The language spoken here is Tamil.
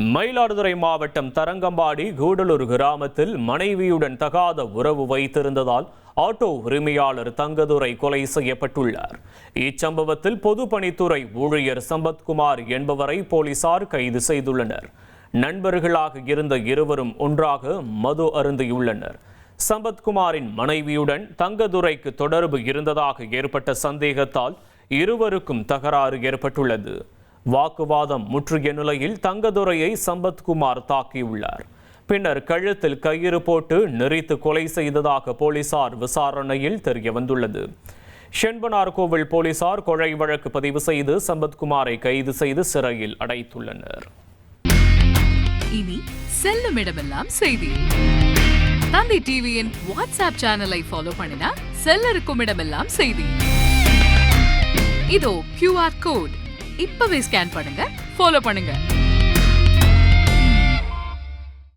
மயிலாடுதுறை மாவட்டம் தரங்கம்பாடி கூடலூர் கிராமத்தில் மனைவியுடன் தகாத உறவு வைத்திருந்ததால் ஆட்டோ உரிமையாளர் தங்கதுரை கொலை செய்யப்பட்டுள்ளார். இச்சம்பவத்தில் பொதுப்பணித்துறை ஊழியர் சம்பத்குமார் என்பவரை போலீசார் கைது செய்துள்ளனர். நண்பர்களாக இருந்த இருவரும் ஒன்றாக மது அருந்தியுள்ளனர். சம்பத்குமாரின் மனைவியுடன் தங்கதுரைக்கு தொடர்பு இருந்ததாக ஏற்பட்ட சந்தேகத்தால் இருவருக்கும் தகராறு ஏற்பட்டுள்ளது. வாக்குவாதம் முற்றிய நிலையில் தங்கதுரையை சம்பத்குமார் தாக்கியுள்ளார். பின்னர் கழுத்தில் கயிறு போட்டு நெரித்து கொலை செய்ததாக போலீசார் விசாரணையில் தெரியவந்துள்ளது. செண்பனார் கோவில் போலீசார் கொலை வழக்கு பதிவு செய்து சம்பத்குமாரை கைது செய்து சிறையில் அடைத்துள்ளனர். இனி செல்லும் இடமெல்லாம் செய்தி. தந்தி டிவியின் வாட்ஸ்அப் சேனலை ஃபாலோ பண்ணினா செல்ல இருக்கும் இடமெல்லாம் செய்தி. இதோ QR கோட் இப்பவே ஸ்கேன் பண்ணுங்க, ஃபாலோ பண்ணுங்க.